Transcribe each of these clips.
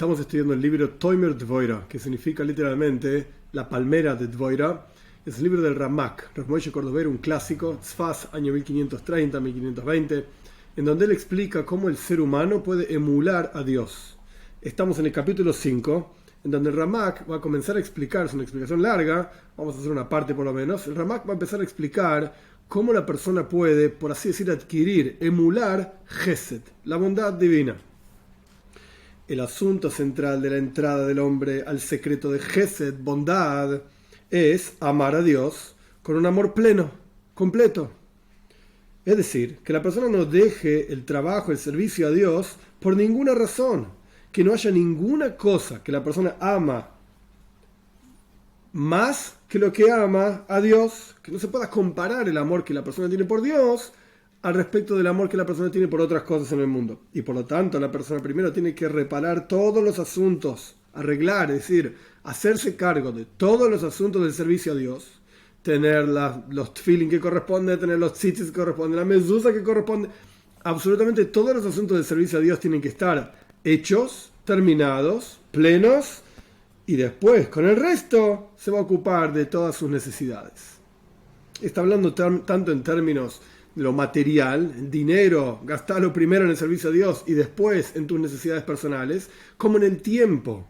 Estamos estudiando el libro Toimer Dvoira, que significa literalmente la palmera de Dvoira. Es el libro del Ramak, Rav Moshe Cordovero, un clásico, Tzfaz, año 1530-1520, en donde él explica cómo el ser humano puede emular a Dios. Estamos en el capítulo 5, en donde el Ramak va a comenzar a explicar, es una explicación larga, vamos a hacer una parte por lo menos. El Ramak va a empezar a explicar cómo la persona puede, por así decir, adquirir, emular Gesed, la bondad divina. El asunto central de la entrada del hombre al secreto de Gesed, bondad, es amar a Dios con un amor pleno, completo. Es decir, que la persona no deje el trabajo, el servicio a Dios por ninguna razón, que no haya ninguna cosa que la persona ama más que lo que ama a Dios, que no se pueda comparar el amor que la persona tiene por Dios al respecto del amor que la persona tiene por otras cosas en el mundo. Y por lo tanto, la persona primero tiene que reparar todos los asuntos, arreglar, es decir, hacerse cargo de todos los asuntos del servicio a Dios, tener los tefilin que corresponden, tener los tzitzis que corresponden, la mezuzá que corresponde. Absolutamente todos los asuntos del servicio a Dios tienen que estar hechos, terminados, plenos, y después, con el resto, se va a ocupar de todas sus necesidades. Está hablando tanto en términos de lo material, el dinero, gastarlo primero en el servicio a Dios y después en tus necesidades personales, como en el tiempo.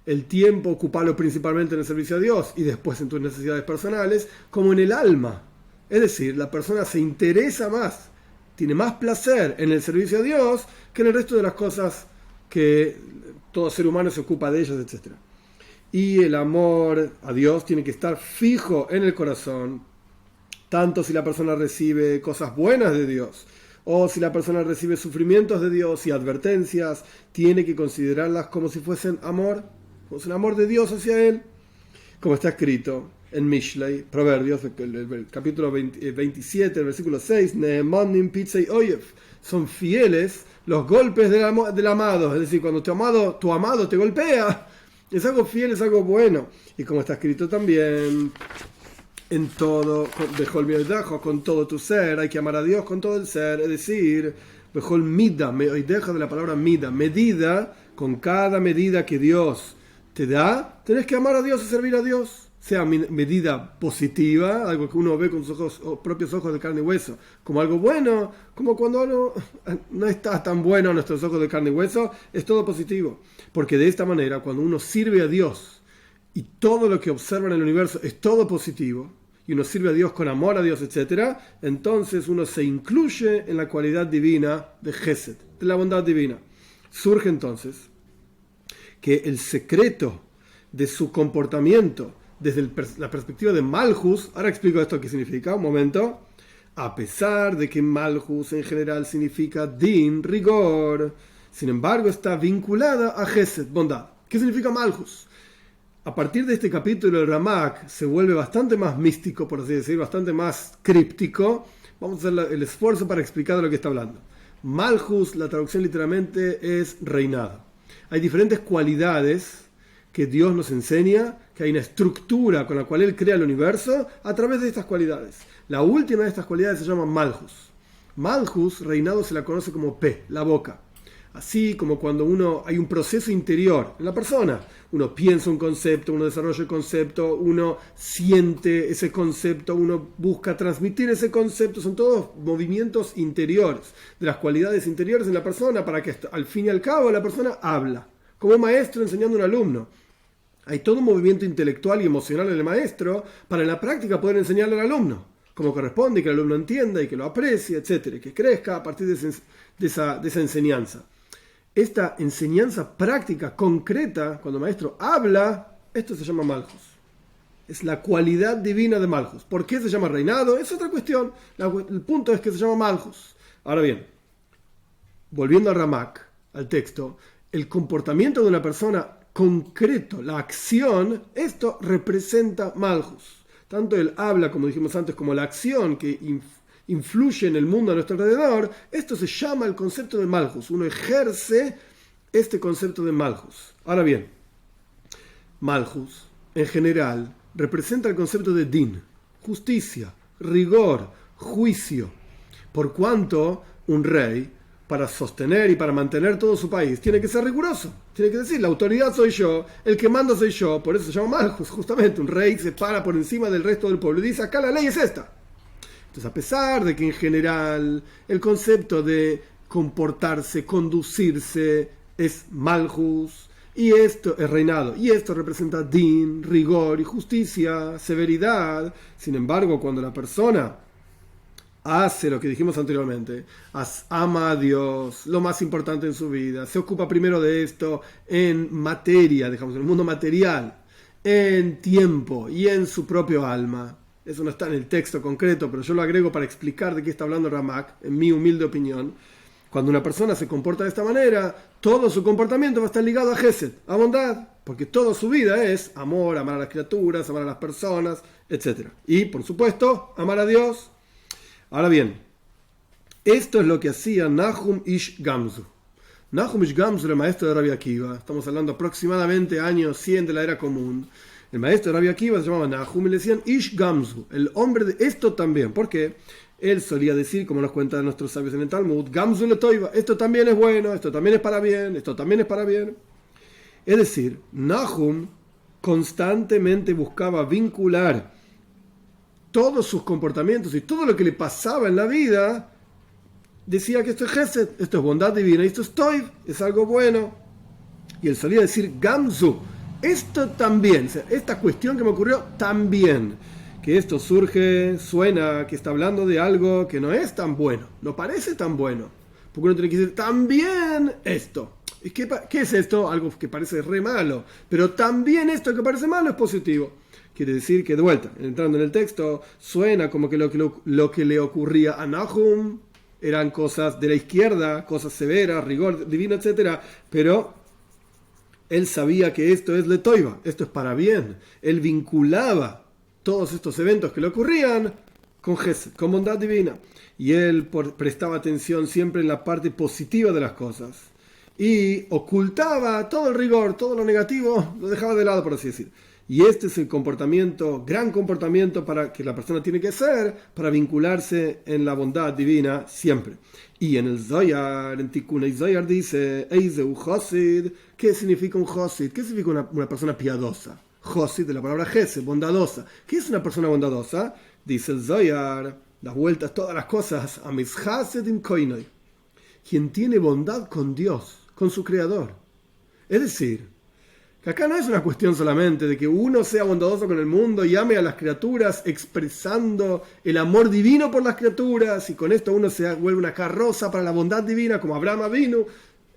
El tiempo, ocuparlo principalmente en el servicio a Dios y después en tus necesidades personales, como en el alma. Es decir, la persona se interesa más, tiene más placer en el servicio a Dios que en el resto de las cosas que todo ser humano se ocupa de ellas, etc. Y el amor a Dios tiene que estar fijo en el corazón, tanto si la persona recibe cosas buenas de Dios o si la persona recibe sufrimientos de Dios y advertencias, tiene que considerarlas como si fuesen amor, como si un amor de Dios hacia él, como está escrito en Mishlei, Proverbios, el capítulo 27, el versículo 6, Ne'emanim pitzei oyev, son fieles los golpes del amado, es decir, cuando tu amado te golpea, es algo fiel, es algo bueno. Y como está escrito también, en todo, con todo tu ser, hay que amar a Dios con todo el ser, es decir, bejol mida, deja de la palabra mida, medida, con cada medida que Dios te da, tenés que amar a Dios y servir a Dios, sea medida positiva, algo que uno ve con sus propios ojos de carne y hueso, como algo bueno, como cuando algo no está tan bueno a nuestros ojos de carne y hueso, es todo positivo, porque de esta manera, cuando uno sirve a Dios y todo lo que observa en el universo es todo positivo, y uno sirve a Dios con amor a Dios, etc., entonces uno se incluye en la cualidad divina de Gesed, de la bondad divina. Surge entonces que el secreto de su comportamiento desde la perspectiva de Malchus, ahora explico esto qué significa, un momento, a pesar de que Malchus en general significa din, rigor, sin embargo está vinculada a Gesed, bondad. ¿Qué significa Malchus? A partir de este capítulo el Ramak se vuelve bastante más místico, por así decir, bastante más críptico. Vamos a hacer el esfuerzo para explicar de lo que está hablando. Malchus, la traducción literalmente es reinado. Hay diferentes cualidades que Dios nos enseña, que hay una estructura con la cual Él crea el universo a través de estas cualidades. La última de estas cualidades se llama Malchus. Malchus, reinado, se la conoce como P, la boca. Así como cuando hay un proceso interior en la persona, uno piensa un concepto, uno desarrolla el concepto, uno siente ese concepto, uno busca transmitir ese concepto, son todos movimientos interiores, de las cualidades interiores en la persona para que al fin y al cabo la persona habla, como un maestro enseñando a un alumno. Hay todo un movimiento intelectual y emocional en el maestro para en la práctica poder enseñarle al alumno, como corresponde, y que el alumno entienda y que lo aprecie, etc., y que crezca a partir de esa enseñanza. Esta enseñanza práctica, concreta, cuando el maestro habla, esto se llama Malchus. Es la cualidad divina de Malchus. ¿Por qué se llama reinado? Es otra cuestión. El punto es que se llama Malchus. Ahora bien, volviendo a Ramak, al texto, el comportamiento de una persona concreto, la acción, esto representa Malchus. Tanto el habla, como dijimos antes, como la acción que influye en el mundo a nuestro alrededor, esto se llama el concepto de Malchus. Uno ejerce este concepto de Malchus. Ahora bien, Malchus, en general, representa el concepto de din, justicia, rigor, juicio, por cuanto un rey para sostener y para mantener todo su país, tiene que ser riguroso. Tiene que decir, la autoridad soy yo, el que manda soy yo, por eso se llama Malhus, justamente. Un rey se para por encima del resto del pueblo y dice, acá la ley es esta. Entonces, a pesar de que en general el concepto de comportarse, conducirse, es Malhus, y esto es reinado, y esto representa din, rigor y justicia, severidad. Sin embargo, cuando la persona hace lo que dijimos anteriormente, ama a Dios, lo más importante en su vida, se ocupa primero de esto en materia, digamos, en el mundo material, en tiempo y en su propio alma. Eso no está en el texto concreto, pero yo lo agrego para explicar de qué está hablando Ramak, en mi humilde opinión. Cuando una persona se comporta de esta manera, todo su comportamiento va a estar ligado a Gesed, a bondad, porque toda su vida es amor, amar a las criaturas, amar a las personas, etc. Y, por supuesto, amar a Dios. Ahora bien, esto es lo que hacía Nahum Ish Gamzu. Nahum Ish Gamzu era el maestro de Rabbi Akiva. Estamos hablando aproximadamente años 100 de la era común. El maestro de Rabbi Akiva se llamaba Nahum y le decían Ish Gamzu, el hombre de esto también. ¿Por qué? Él solía decir, como nos cuentan nuestros sabios en el Talmud, Gamzu le toiva, esto también es bueno, esto también es para bien, esto también es para bien. Es decir, Nahum constantemente buscaba vincular todos sus comportamientos y todo lo que le pasaba en la vida, decía que esto es Gesed, esto es bondad divina, y esto es Toiv, es algo bueno. Y él solía decir Gamzu, esto también, o sea, esta cuestión que me ocurrió también, que esto suena que está hablando de algo que no es tan bueno, no parece tan bueno, porque uno tiene que decir también esto. ¿Y qué es esto? Algo que parece re malo, pero también esto que parece malo es positivo. Quiere decir que, de vuelta, entrando en el texto, suena como que lo que le ocurría a Nahum eran cosas de la izquierda, cosas severas, rigor divino, etc. Pero él sabía que esto es letoiva, esto es para bien. Él vinculaba todos estos eventos que le ocurrían con Gesed, con bondad divina. Y él prestaba atención siempre en la parte positiva de las cosas. Y ocultaba todo el rigor, todo lo negativo, lo dejaba de lado, por así decir. Y este es el comportamiento, gran comportamiento para que la persona tiene que hacer para vincularse en la bondad divina siempre. Y en el Zohar, en Tikkun Zohar dice, Eizeu Chosid, ¿qué significa un Chosid? ¿Qué significa una persona piadosa? Chosid, de la palabra Gesed, bondadosa. ¿Qué es una persona bondadosa? Dice el Zohar, das vueltas todas las cosas, Amishased in Koinoi, quien tiene bondad con Dios, con su Creador. Es decir, que acá no es una cuestión solamente de que uno sea bondadoso con el mundo y ame a las criaturas expresando el amor divino por las criaturas, y con esto uno se vuelve una carroza para la bondad divina como Abraham vino.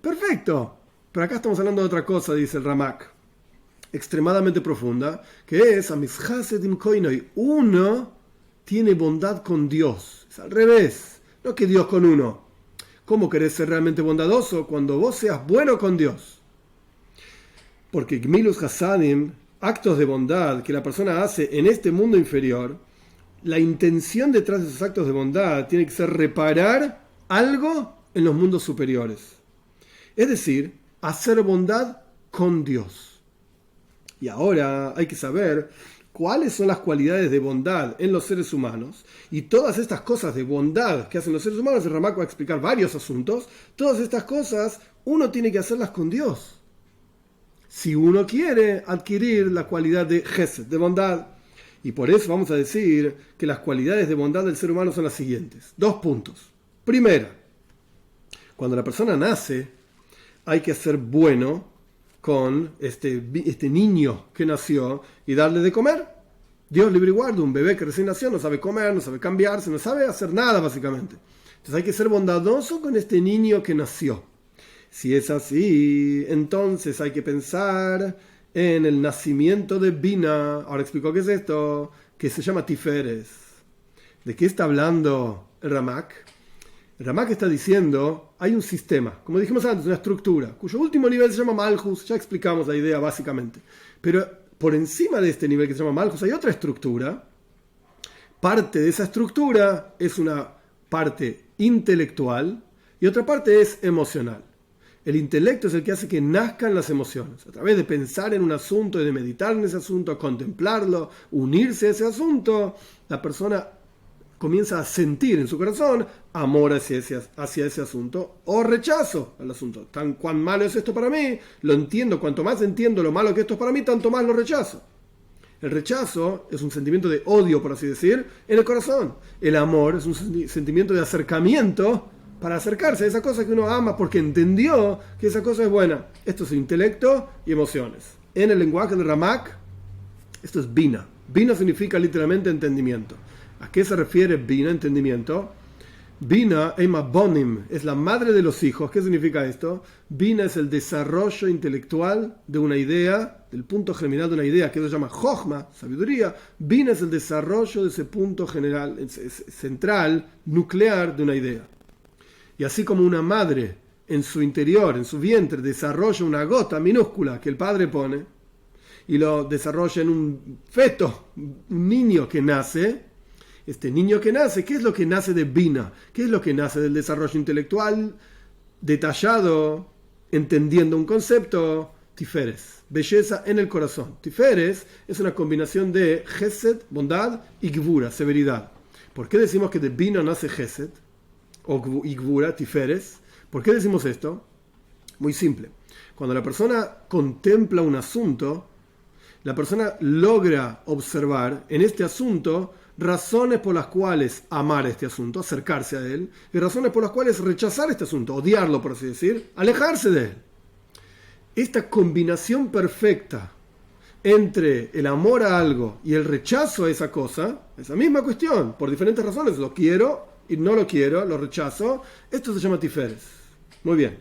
Perfecto. Pero acá estamos hablando de otra cosa, dice el Ramak, extremadamente profunda, que es Amishased Koinoi. Uno tiene bondad con Dios. Es al revés. No que Dios con uno. ¿Cómo querés ser realmente bondadoso? Cuando vos seas bueno con Dios. Porque Gmilus Hasadim, actos de bondad que la persona hace en este mundo inferior, la intención detrás de esos actos de bondad tiene que ser reparar algo en los mundos superiores. Es decir, hacer bondad con Dios. Y ahora hay que saber cuáles son las cualidades de bondad en los seres humanos. Y todas estas cosas de bondad que hacen los seres humanos, el Ramak va a explicar varios asuntos, todas estas cosas uno tiene que hacerlas con Dios. Si uno quiere adquirir la cualidad de Gesed, de bondad. Y por eso vamos a decir que las cualidades de bondad del ser humano son las siguientes. 2 puntos. Primera, cuando la persona nace, hay que ser bueno con este niño que nació y darle de comer. Dios libre y guarde, un bebé que recién nació no sabe comer, no sabe cambiarse, no sabe hacer nada básicamente. Entonces hay que ser bondadoso con este niño que nació. Si es así, entonces hay que pensar en el nacimiento de Bina. Ahora explico qué es esto, que se llama Tiferes. ¿De qué está hablando el Ramak? El Ramak está diciendo, hay un sistema, como dijimos antes, una estructura, cuyo último nivel se llama Malhus, ya explicamos la idea básicamente. Pero por encima de este nivel que se llama Malhus hay otra estructura. Parte de esa estructura es una parte intelectual y otra parte es emocional. El intelecto es el que hace que nazcan las emociones. A través de pensar en un asunto, de meditar en ese asunto, contemplarlo, unirse a ese asunto, la persona comienza a sentir en su corazón amor hacia ese asunto o rechazo al asunto. Cuán malo es esto para mí, lo entiendo, cuanto más entiendo lo malo que esto es para mí, tanto más lo rechazo. El rechazo es un sentimiento de odio, por así decir, en el corazón. El amor es un sentimiento de acercamiento para acercarse a esa cosa que uno ama porque entendió que esa cosa es buena. Esto es intelecto y emociones. En el lenguaje de Ramak, esto es Bina. Bina significa literalmente entendimiento. ¿A qué se refiere Bina, entendimiento? Bina, Ema Bonim, es la madre de los hijos. ¿Qué significa esto? Bina es el desarrollo intelectual de una idea, del punto general de una idea, que se llama Jochma, sabiduría. Bina es el desarrollo de ese punto general, central, nuclear de una idea. Y así como una madre en su interior, en su vientre, desarrolla una gota minúscula que el padre pone y lo desarrolla en un feto, un niño que nace, este niño que nace, ¿qué es lo que nace de Bina? ¿Qué es lo que nace del desarrollo intelectual detallado, entendiendo un concepto? Tiferes, belleza en el corazón. Tiferes es una combinación de Gesed, bondad, y Gvura, severidad. ¿Por qué decimos que de Bina nace Gesed? O Gvura, Tiferes. ¿Por qué decimos esto? Muy simple. Cuando la persona contempla un asunto, la persona logra observar en este asunto razones por las cuales amar este asunto, acercarse a él, y razones por las cuales rechazar este asunto, odiarlo, por así decir, alejarse de él. Esta combinación perfecta entre el amor a algo y el rechazo a esa cosa, esa misma cuestión, por diferentes razones, lo quiero y no lo quiero, lo rechazo, esto se llama Tiferes. Muy bien.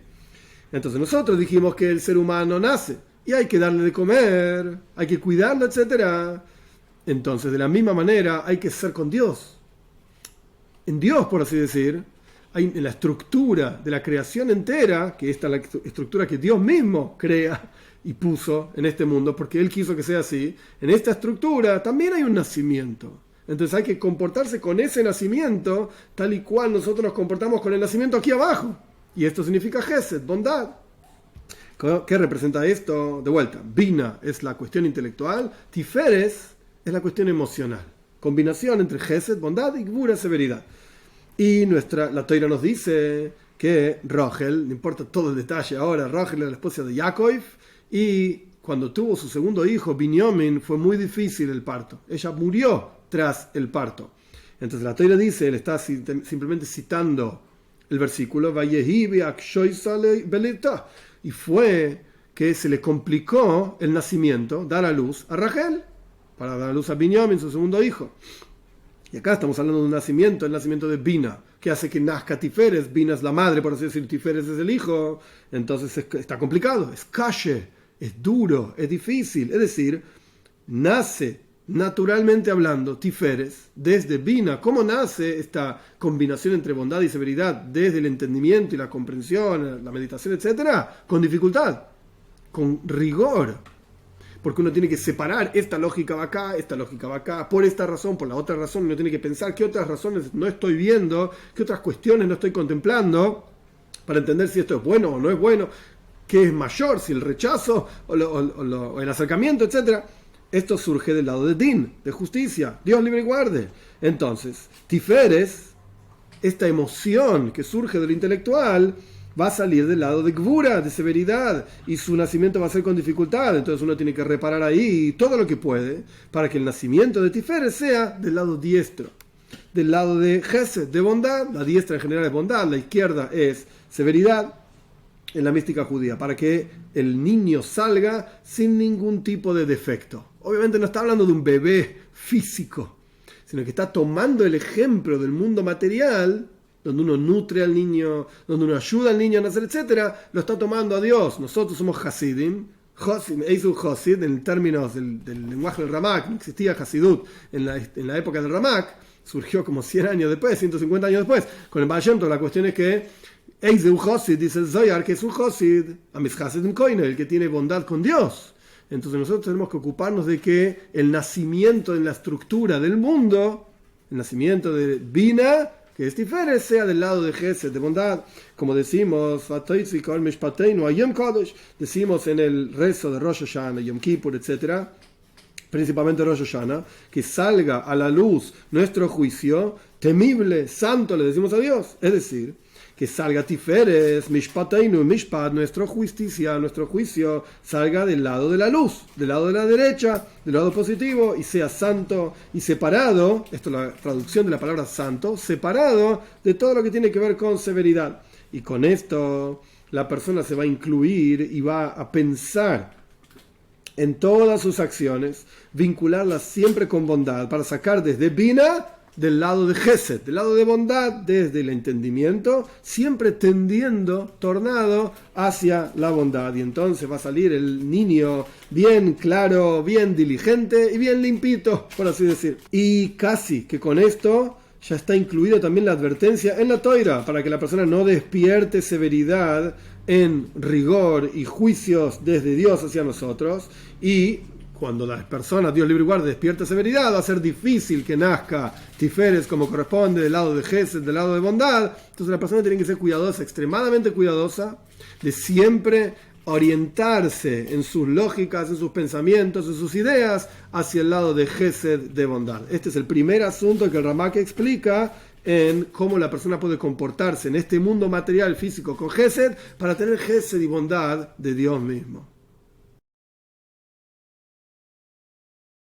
Entonces nosotros dijimos que el ser humano nace y hay que darle de comer, hay que cuidarlo, etc. Entonces, de la misma manera, hay que ser con Dios. En Dios, por así decir, hay en la estructura de la creación entera, que esta es la estructura que Dios mismo crea y puso en este mundo, porque Él quiso que sea así, en esta estructura también hay un nacimiento. Entonces hay que comportarse con ese nacimiento tal y cual nosotros nos comportamos con el nacimiento aquí abajo. Y esto significa Gesed, bondad. ¿Qué representa esto? De vuelta, Bina es la cuestión intelectual, Tiferes es la cuestión emocional. Combinación entre Gesed, bondad, y Gvura, severidad. Y la Toira nos dice que Rachel, no importa todo el detalle ahora, Rachel era la esposa de Jacob, y cuando tuvo su segundo hijo, Binyamin, fue muy difícil el parto. Ella murió tras el parto. Entonces la Toira dice, él está simplemente citando el versículo, y fue que se le complicó el nacimiento, dar a luz a Rachel, para dar a luz a Binyamin, su segundo hijo. Y acá estamos hablando de un nacimiento, el nacimiento de Bina, que hace que nazca Tiferes. Bina es la madre, por así decir, Tiferes es el hijo. Entonces está complicado, es calle, es duro, es difícil. Es decir, nace naturalmente hablando Tiferes desde Bina. ¿Cómo nace esta combinación entre bondad y severidad? Desde el entendimiento y la comprensión, la meditación, etcétera, con dificultad, con rigor. Porque uno tiene que separar esta lógica va acá, por esta razón, por la otra razón. Uno tiene que pensar qué otras razones no estoy viendo, qué otras cuestiones no estoy contemplando, para entender si esto es bueno o no es bueno, qué es mayor, si el rechazo o el acercamiento, etc. Esto surge del lado de Din, de justicia. Dios libre y guarde. Entonces, Tiferes, esta emoción que surge del intelectual, va a salir del lado de Gvura, de severidad, y su nacimiento va a ser con dificultad. Entonces uno tiene que reparar ahí todo lo que puede para que el nacimiento de Tiferes sea del lado diestro, del lado de Gesed, de bondad. La diestra en general es bondad, la izquierda es severidad en la mística judía, para que el niño salga sin ningún tipo de defecto. Obviamente no está hablando de un bebé físico, sino que está tomando el ejemplo del mundo material, donde uno nutre al niño, donde uno ayuda al niño a nacer, etc., lo está tomando a Dios. Nosotros somos Hasidim, Eisur Hasid, en términos del lenguaje del Ramak. No existía Hasidut en la época del Ramak, surgió como 100 años después, 150 años después. Con el Baal Shem Tov, la cuestión es que Eisur Hasid, dice el Zohar, que es un Hasid, Amis Hasidim Koine, el que tiene bondad con Dios. Entonces nosotros tenemos que ocuparnos de que el nacimiento en la estructura del mundo, el nacimiento de Bina, que es Tiferes, sea del lado de Gesed, de bondad, como decimos en el rezo de Rosh Hashanah, Yom Kippur, etc., principalmente Rosh Hashanah, que salga a la luz nuestro juicio temible, santo, le decimos a Dios. Es decir, que salga Tiferes, Mishpateinu, Mishpat, nuestra justicia, nuestro juicio, salga del lado de la luz, del lado de la derecha, del lado positivo, y sea santo y separado, esto es la traducción de la palabra santo, separado de todo lo que tiene que ver con severidad. Y con esto la persona se va a incluir y va a pensar en todas sus acciones, vincularlas siempre con bondad, para sacar desde Bina del lado de Gesed, del lado de bondad, desde el entendimiento, siempre tendiendo, tornado hacia la bondad. Y entonces va a salir el niño bien claro, bien diligente y bien limpito, por así decir. Y casi que con esto ya está incluida también la advertencia en la Toira, para que la persona no despierte severidad en rigor y juicios desde Dios hacia nosotros. Y cuando las personas, Dios libre y guarde, despierta severidad, va a ser difícil que nazca Tiferes como corresponde, del lado de Gesed, del lado de bondad. Entonces la persona tiene que ser cuidadosa, extremadamente cuidadosa, de siempre orientarse en sus lógicas, en sus pensamientos, en sus ideas, hacia el lado de Gesed, de bondad. Este es el primer asunto que el Ramak explica en cómo la persona puede comportarse en este mundo material físico con Gesed, para tener Gesed y bondad de Dios mismo.